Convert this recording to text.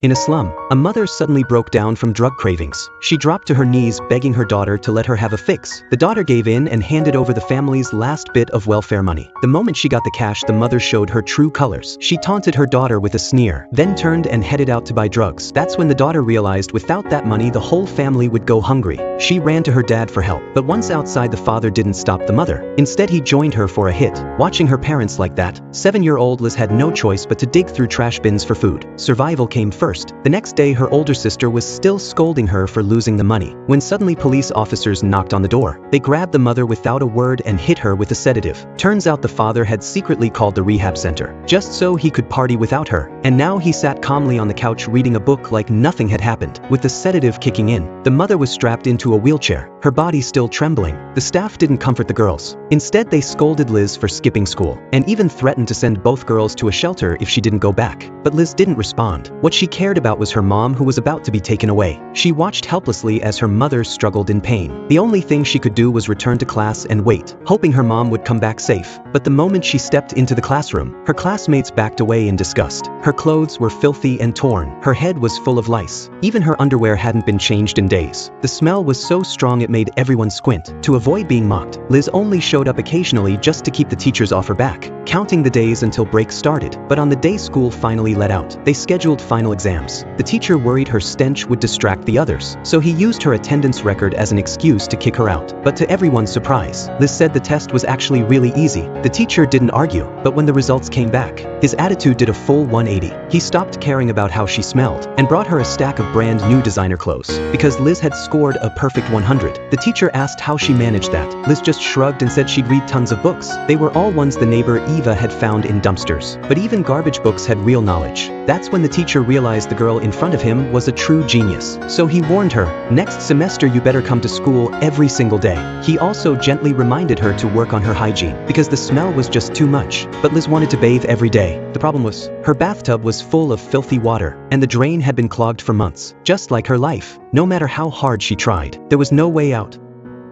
In a slum, a mother suddenly broke down from drug cravings. She dropped to her knees begging her daughter to let her have a fix. The daughter gave in and handed over the family's last bit of welfare money. The moment she got the cash, the mother showed her true colors. She taunted her daughter with a sneer, then turned and headed out to buy drugs. That's when the daughter realized without that money the whole family would go hungry. She ran to her dad for help, but once outside the father didn't stop the mother. Instead he joined her for a hit. Watching her parents like that, 7-year-old Liz had no choice but to dig through trash bins for food. Survival came first. The next day her older sister was still scolding her for losing the money, when suddenly police officers knocked on the door. They grabbed the mother without a word and hit her with a sedative. Turns out the father had secretly called the rehab center, just so he could party without her. And now he sat calmly on the couch reading a book like nothing had happened. With the sedative kicking in, the mother was strapped into a wheelchair, her body still trembling. The staff didn't comfort the girls. Instead they scolded Liz for skipping school, and even threatened to send both girls to a shelter if she didn't go back. But Liz didn't respond. What she cared about was her mom, who was about to be taken away. She watched helplessly as her mother struggled in pain. The only thing she could do was return to class and wait, hoping her mom would come back safe. But the moment she stepped into the classroom, her classmates backed away in disgust. Her clothes were filthy and torn. Her head was full of lice. Even her underwear hadn't been changed in days. The smell was so strong it made everyone squint. To avoid being mocked, Liz only showed up occasionally just to keep the teachers off her back, counting the days until break started. But on the day school finally let out, they scheduled final exams. The teacher worried her stench would distract the others, so he used her attendance record as an excuse to kick her out. But to everyone's surprise, Liz said the test was actually really easy. The teacher didn't argue, but when the results came back, his attitude did a full 180. He stopped caring about how she smelled and brought her a stack of brand new designer clothes. Because Liz had scored a perfect 100, the teacher asked how she managed that. Liz just shrugged and said she'd read tons of books. They were all ones the neighbor Eva had found in dumpsters. But even garbage books had real knowledge. That's when the teacher realized the girl in front of him was a true genius. So he warned her, "Next semester you better come to school every single day." He also gently reminded her to work on her hygiene, because the smell was just too much. But Liz wanted to bathe every day. The problem was, her bathtub was full of filthy water, and the drain had been clogged for months. Just like her life, no matter how hard she tried, there was no way out.